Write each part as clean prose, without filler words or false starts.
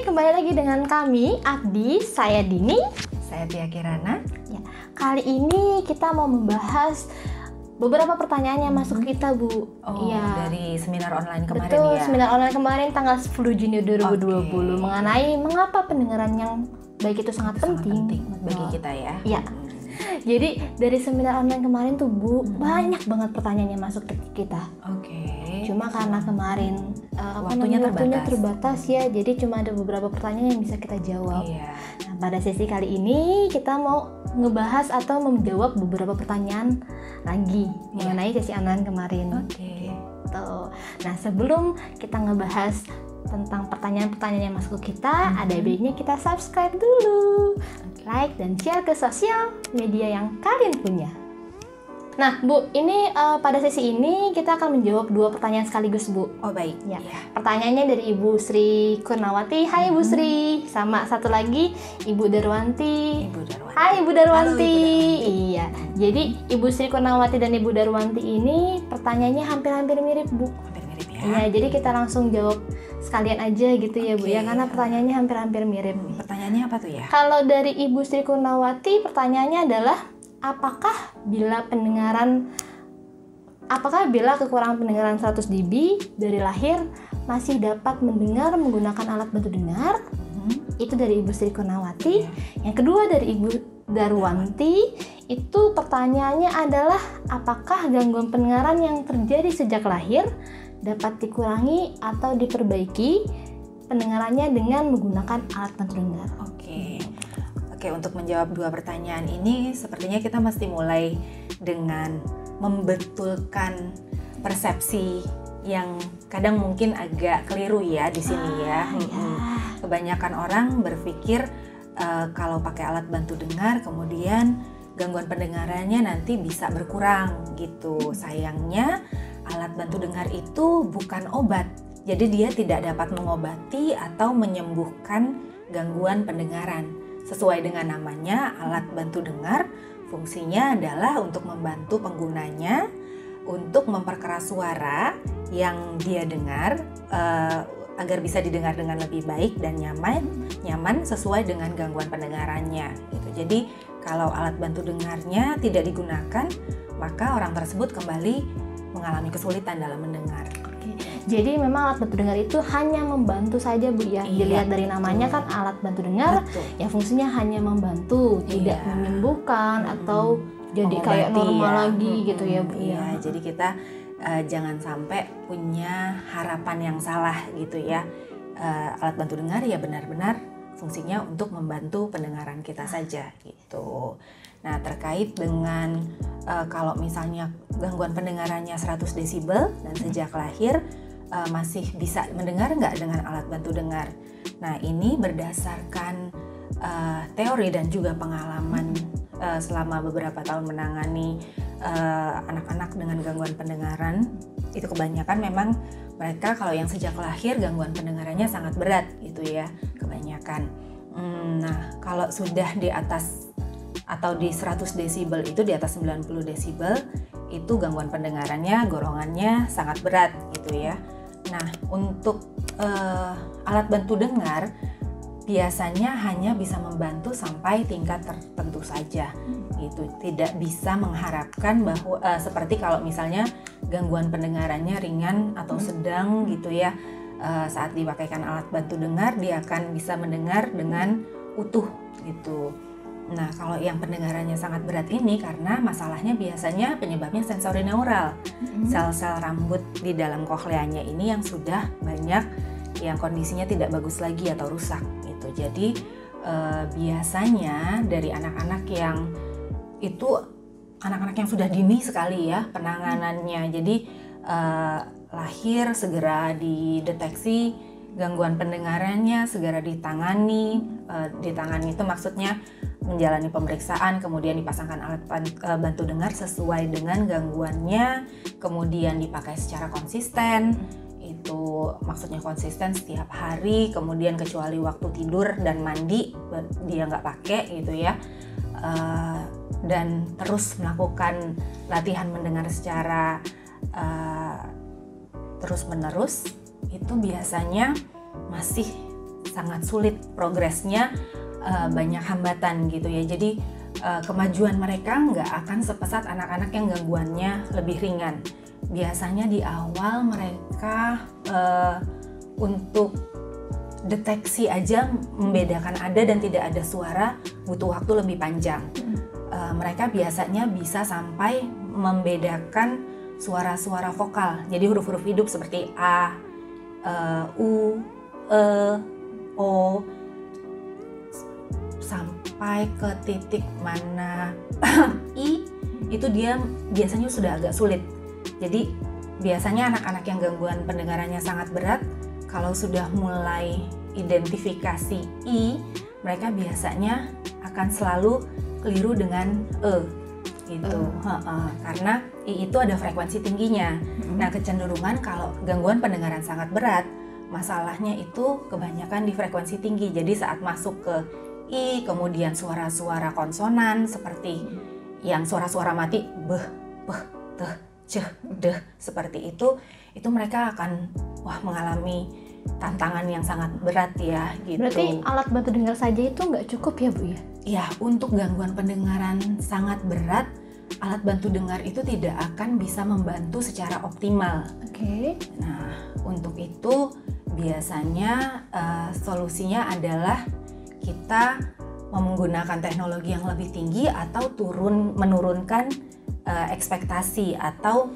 kembali lagi dengan kami, Abdi, saya Dini. Saya Tia Kirana. Ya, kali ini kita mau membahas beberapa pertanyaan yang masuk kita, Bu. Dari seminar online kemarin. Betul, ya? seminar online kemarin tanggal 10 Juni 2020 mengenai mengapa pendengaran yang baik itu sangat penting bagi kita ya. Iya. Jadi dari seminar online kemarin tuh, Bu, banyak banget pertanyaan yang masuk ke kita. Cuma karena kemarin waktunya terbatas ya, jadi cuma ada beberapa pertanyaan yang bisa kita jawab. Nah, pada sesi kali ini kita mau ngebahas atau menjawab beberapa pertanyaan lagi mengenai sesi online kemarin. Gitu. Nah, sebelum kita ngebahas tentang pertanyaan-pertanyaan yang masuk ke kita, ada baiknya kita subscribe dulu, like dan share ke sosial media yang kalian punya. Nah, Bu, ini pada sesi ini kita akan menjawab 2 pertanyaan sekaligus, Bu. Oh, baik. Ya. Pertanyaannya dari Ibu Sri Kurnawati. Hai Ibu Sri. Sama satu lagi Ibu Darwanti. Hai Ibu Darwanti. Iya. Jadi Ibu Sri Kurnawati dan Ibu Darwanti ini pertanyaannya hampir-hampir mirip, Bu. Hampir mirip ya. Iya, jadi kita langsung jawab sekalian aja gitu ya, Bu ya, karena pertanyaannya hampir-hampir mirip. Pertanyaannya apa tuh ya? Kalau dari Ibu Sri Kurnawati, pertanyaannya adalah apakah bila kekurangan pendengaran 100 dB dari lahir masih dapat mendengar menggunakan alat bantu dengar? Itu dari Ibu Sri Kurnawati. Yang kedua dari Ibu Darwanti, itu pertanyaannya adalah apakah gangguan pendengaran yang terjadi sejak lahir dapat dikurangi atau diperbaiki pendengarannya dengan menggunakan alat bantu dengar? Oke, untuk menjawab 2 pertanyaan ini sepertinya kita mesti mulai dengan membetulkan persepsi yang kadang mungkin agak keliru ya di sini ya. Kebanyakan orang berpikir kalau pakai alat bantu dengar kemudian gangguan pendengarannya nanti bisa berkurang gitu. Sayangnya alat bantu dengar itu bukan obat. Jadi dia tidak dapat mengobati atau menyembuhkan gangguan pendengaran. Sesuai dengan namanya, alat bantu dengar fungsinya adalah untuk membantu penggunanya untuk memperkeras suara yang dia dengar agar bisa didengar dengan lebih baik dan nyaman sesuai dengan gangguan pendengarannya gitu. Jadi kalau alat bantu dengarnya tidak digunakan, maka orang tersebut kembali mengalami kesulitan dalam mendengar. Jadi memang alat bantu dengar itu hanya membantu saja, Bu ya. Dilihat dari namanya kan alat bantu dengar, ya fungsinya hanya membantu, tidak menyembuhkan atau jadi kayak normal lagi gitu ya, Bu ya. Jadi kita jangan sampai punya harapan yang salah gitu ya. Alat bantu dengar ya benar-benar fungsinya untuk membantu pendengaran kita saja gitu. Nah, terkait dengan kalau misalnya gangguan pendengarannya 100 desibel dan sejak lahir masih bisa mendengar nggak dengan alat bantu dengar? Nah, ini berdasarkan teori dan juga pengalaman selama beberapa tahun menangani anak-anak dengan gangguan pendengaran. Itu kebanyakan memang mereka kalau yang sejak lahir gangguan pendengarannya sangat berat gitu ya, kebanyakan. Nah, kalau sudah di atas atau di 100 desibel itu di atas 90 desibel itu gangguan pendengarannya, golongannya sangat berat gitu ya. Nah, untuk alat bantu dengar biasanya hanya bisa membantu sampai tingkat tertentu saja gitu. Tidak bisa mengharapkan bahwa seperti kalau misalnya gangguan pendengarannya ringan atau sedang gitu ya, saat dipakaikan alat bantu dengar dia akan bisa mendengar dengan utuh gitu. Nah, kalau yang pendengarannya sangat berat ini karena masalahnya biasanya penyebabnya sensorineural. Sel-sel rambut di dalam kokleanya ini yang sudah banyak yang kondisinya tidak bagus lagi atau rusak gitu. Jadi biasanya dari anak-anak yang itu anak-anak yang sudah dini sekali ya penanganannya. Jadi lahir segera dideteksi gangguan pendengarannya, segera ditangani. Ditangani itu maksudnya menjalani pemeriksaan, kemudian dipasangkan alat bantu dengar sesuai dengan gangguannya, kemudian dipakai secara konsisten. Itu maksudnya konsisten setiap hari, kemudian kecuali waktu tidur dan mandi dia nggak pakai gitu ya. Dan terus melakukan latihan mendengar secara terus menerus, itu biasanya masih sangat sulit progresnya, banyak hambatan gitu ya. Jadi kemajuan mereka nggak akan sepesat anak-anak yang gangguannya lebih ringan. Biasanya di awal mereka untuk deteksi aja membedakan ada dan tidak ada suara butuh waktu lebih panjang. Mereka biasanya bisa sampai membedakan suara-suara vokal. Jadi huruf-huruf hidup seperti A, U, E, O, sampai ke titik mana I, itu dia biasanya sudah agak sulit. Jadi biasanya anak-anak yang gangguan pendengarannya sangat berat, kalau sudah mulai identifikasi I, mereka biasanya akan selalu keliru dengan E gitu. Karena I itu ada frekuensi tingginya. Nah, kecenderungan kalau gangguan pendengaran sangat berat, masalahnya itu kebanyakan di frekuensi tinggi. Jadi saat masuk ke I, kemudian suara-suara konsonan seperti yang suara-suara mati beh, beh, teh, ceh, deh, seperti itu mereka akan mengalami tantangan yang sangat berat ya gitu. Berarti alat bantu dengar saja itu nggak cukup ya Bu ya? Ya, untuk gangguan pendengaran sangat berat, alat bantu dengar itu tidak akan bisa membantu secara optimal. Oke. Nah, untuk itu biasanya solusinya adalah kita menggunakan teknologi yang lebih tinggi atau menurunkan ekspektasi atau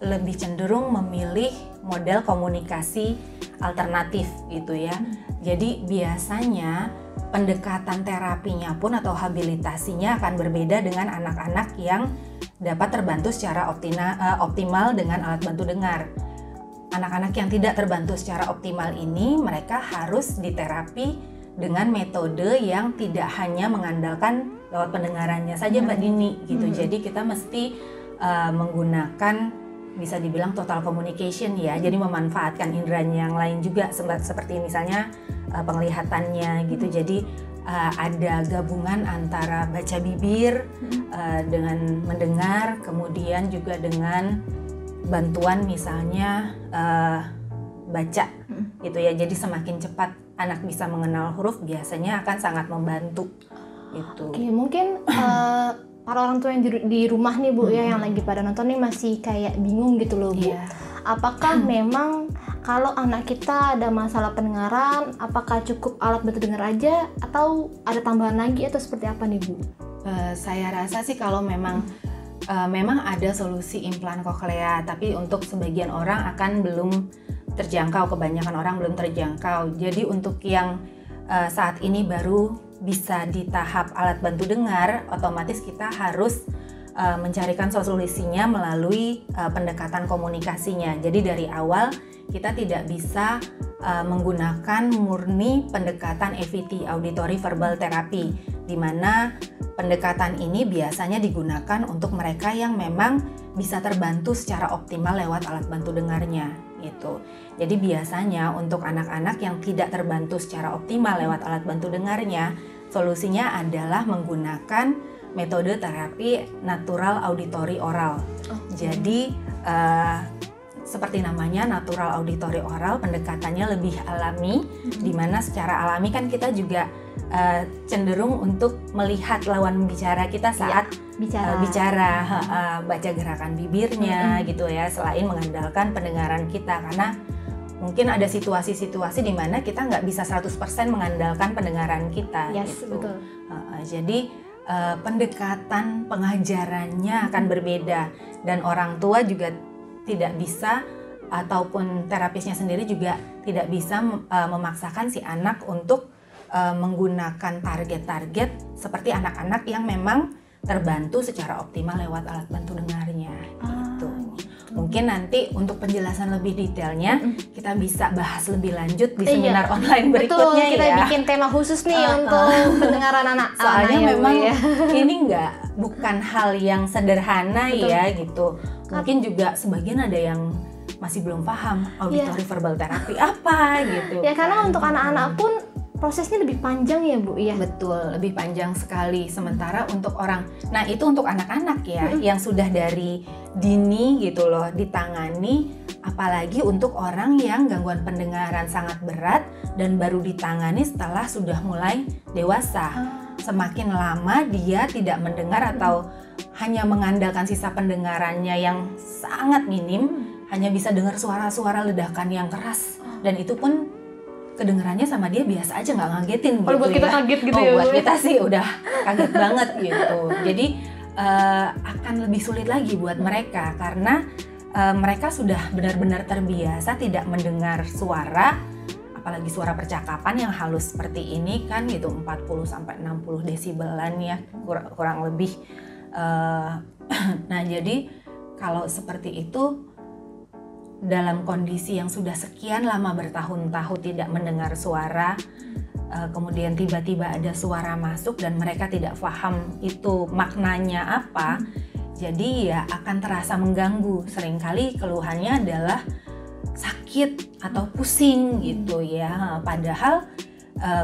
lebih cenderung memilih model komunikasi alternatif gitu ya. Jadi biasanya pendekatan terapinya pun atau habilitasinya akan berbeda dengan anak-anak yang dapat terbantu secara optimal dengan alat bantu dengar. Anak-anak yang tidak terbantu secara optimal ini mereka harus diterapi dengan metode yang tidak hanya mengandalkan lewat pendengarannya saja Mbak Dini gitu. Jadi kita mesti menggunakan bisa dibilang total communication ya. Jadi memanfaatkan inderanya yang lain juga seperti misalnya penglihatannya gitu. Jadi ada gabungan antara baca bibir dengan mendengar, kemudian juga dengan bantuan misalnya baca gitu ya. Jadi semakin cepat anak bisa mengenal huruf biasanya akan sangat membantu gitu. Oke, mungkin para orang tua yang di rumah nih Bu ya, yang lagi pada nonton nih masih kayak bingung gitu loh Bu. Apakah memang kalau anak kita ada masalah pendengaran, apakah cukup alat bantu dengar aja atau ada tambahan lagi atau seperti apa nih Bu? Saya rasa sih kalau memang ada solusi implan koklea, tapi untuk sebagian orang akan belum terjangkau, kebanyakan orang belum terjangkau. Jadi untuk yang saat ini baru bisa di tahap alat bantu dengar, otomatis kita harus mencarikan solusinya melalui pendekatan komunikasinya. Jadi dari awal kita tidak bisa menggunakan murni pendekatan AVT, Auditory Verbal Therapy, di mana pendekatan ini biasanya digunakan untuk mereka yang memang bisa terbantu secara optimal lewat alat bantu dengarnya gitu. Jadi biasanya untuk anak-anak yang tidak terbantu secara optimal lewat alat bantu dengarnya, solusinya adalah menggunakan metode terapi natural auditory oral. Jadi seperti namanya natural auditory oral, pendekatannya lebih alami, di mana secara alami kan kita juga cenderung untuk melihat lawan bicara kita saat bicara, baca gerakan bibirnya gitu ya, selain mengandalkan pendengaran kita, karena mungkin ada situasi-situasi di mana kita nggak bisa 100% mengandalkan pendengaran kita. Yes, gitu. Betul. Jadi pendekatan pengajarannya akan berbeda, dan orang tua juga tidak bisa, ataupun terapisnya sendiri juga tidak bisa memaksakan si anak untuk menggunakan target-target seperti anak-anak yang memang terbantu secara optimal lewat alat bantu dengarnya. Gitu. Mungkin nanti untuk penjelasan lebih detailnya kita bisa bahas lebih lanjut di seminar online berikutnya. Betul, kita bikin tema khusus nih untuk pendengaran anak. Soalnya memang ini bukan hal yang sederhana ya gitu. Mungkin juga sebagian ada yang masih belum paham auditory verbal therapy apa gitu. Ya karena untuk anak-anak pun prosesnya lebih panjang ya Bu ya? Betul, lebih panjang sekali. Sementara untuk orang, nah itu untuk anak-anak ya, yang sudah dari dini gitu loh ditangani, apalagi untuk orang yang gangguan pendengaran sangat berat dan baru ditangani setelah sudah mulai dewasa. Semakin lama dia tidak mendengar atau hanya mengandalkan sisa pendengarannya yang sangat minim, hanya bisa dengar suara-suara ledakan yang keras, dan itu pun kedengarannya sama dia biasa aja, nggak ngagetin gitu. Kalau buat kita kaget gitu ya. Buat kita sih udah kaget banget gitu. Jadi akan lebih sulit lagi buat mereka karena mereka sudah benar-benar terbiasa tidak mendengar suara, apalagi suara percakapan yang halus seperti ini kan gitu, 40 sampai 60 desibelan ya kurang lebih. Nah, jadi kalau seperti itu dalam kondisi yang sudah sekian lama bertahun-tahun tidak mendengar suara, kemudian tiba-tiba ada suara masuk dan mereka tidak paham itu maknanya apa, jadi ya akan terasa mengganggu. Seringkali keluhannya adalah sakit atau pusing gitu ya, padahal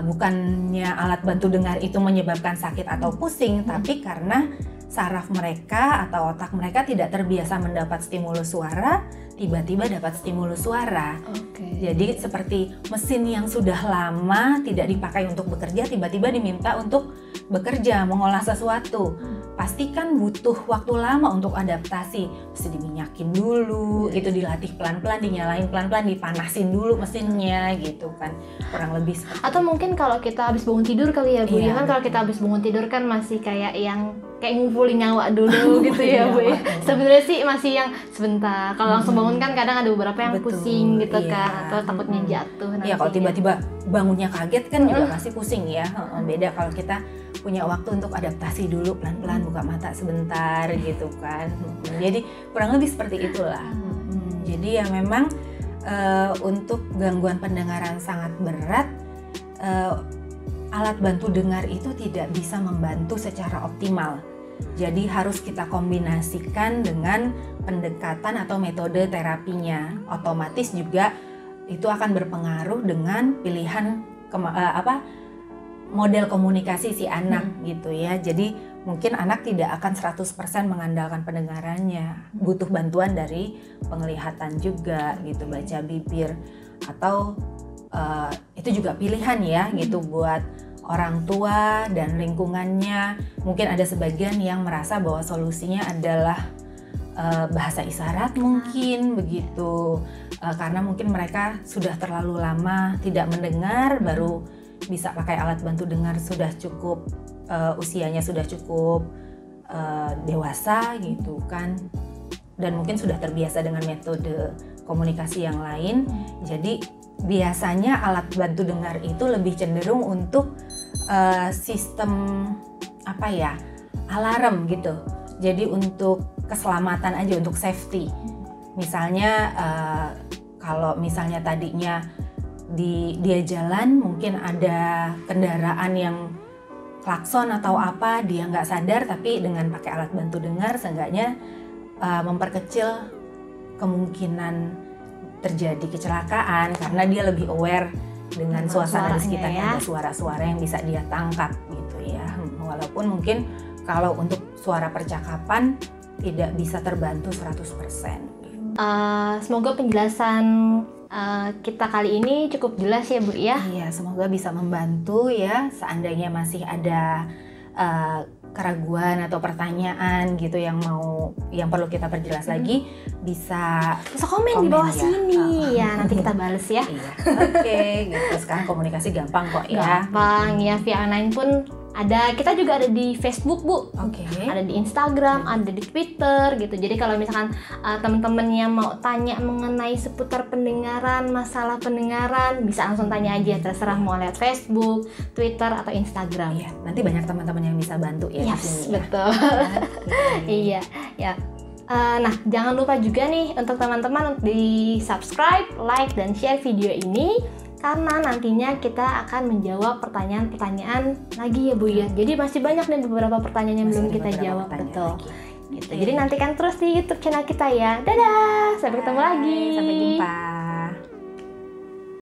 bukannya alat bantu dengar itu menyebabkan sakit atau pusing, tapi karena saraf mereka atau otak mereka tidak terbiasa mendapat stimulus suara, tiba-tiba dapat stimulus suara. Jadi seperti mesin yang sudah lama tidak dipakai untuk bekerja, tiba-tiba diminta untuk bekerja, mengolah sesuatu. Pasti kan butuh waktu lama untuk adaptasi. Mesti diminyakin dulu, itu dilatih pelan-pelan, dinyalain pelan-pelan, dipanasin dulu mesinnya gitu kan. Kurang lebih seperti atau mungkin kalau kita habis bangun tidur kali ya Bu, ya kan kalau kita habis bangun tidur kan masih kayak ngumpulin nyawa dulu gitu ya Bu. Sebenarnya sih masih yang sebentar. Kalau langsung bangun kan kadang ada beberapa yang pusing gitu kan, atau takutnya jatuh. Iya, kalau tiba-tiba bangunnya kaget kan juga pasti pusing ya. Beda kalau kita punya waktu untuk adaptasi dulu, pelan-pelan buka mata sebentar gitu kan. Jadi kurang lebih seperti itulah. Jadi ya memang untuk gangguan pendengaran sangat berat, alat bantu dengar itu tidak bisa membantu secara optimal. Jadi harus kita kombinasikan dengan pendekatan atau metode terapinya. Otomatis juga itu akan berpengaruh dengan pilihan model komunikasi si anak gitu ya. Jadi mungkin anak tidak akan 100% mengandalkan pendengarannya. Butuh bantuan dari penglihatan juga gitu, baca bibir, atau itu juga pilihan ya gitu buat orang tua dan lingkungannya. Mungkin ada sebagian yang merasa bahwa solusinya adalah bahasa isyarat mungkin begitu, karena mungkin mereka sudah terlalu lama tidak mendengar, baru bisa pakai alat bantu dengar sudah cukup, usianya sudah cukup dewasa gitu kan, dan mungkin sudah terbiasa dengan metode komunikasi yang lain. Jadi biasanya alat bantu dengar itu lebih cenderung untuk sistem alarm gitu. Jadi untuk keselamatan aja, untuk safety. Misalnya kalau misalnya tadinya dia jalan, mungkin ada kendaraan yang klakson atau apa, dia nggak sadar, tapi dengan pakai alat bantu dengar seenggaknya memperkecil kemungkinan terjadi kecelakaan karena dia lebih aware dengan suasana di sekitarnya, ada suara-suara yang bisa dia tangkap gitu ya. Walaupun mungkin kalau untuk suara percakapan tidak bisa terbantu 100%. Semoga penjelasan kita kali ini cukup jelas ya Bu ya. Iya, semoga bisa membantu ya. Seandainya masih ada keraguan atau pertanyaan gitu yang perlu kita perjelas lagi, bisa komen di bawah sini ya, nanti kita bales ya. Iya. Oke, gitu. Sekarang komunikasi gampang kok ya. Gampang ya, via online pun ada. Kita juga ada di Facebook Bu, ada di Instagram, ada di Twitter gitu. Jadi kalau misalkan teman-teman yang mau tanya mengenai seputar pendengaran, masalah pendengaran, bisa langsung tanya aja, terserah mau lewat Facebook, Twitter atau Instagram. Iya, nanti banyak teman-teman yang bisa bantu ya. Yes, betul. Iya, ya. Nah, jangan lupa juga nih untuk teman-teman di subscribe, like, dan share video ini, karena nantinya kita akan menjawab pertanyaan-pertanyaan lagi ya Bu ya. Jadi masih banyak nih beberapa pertanyaan yang belum kita jawab. Betul. Gitu. Jadi nantikan terus di YouTube channel kita ya. Dadah, sampai ketemu lagi. Sampai jumpa.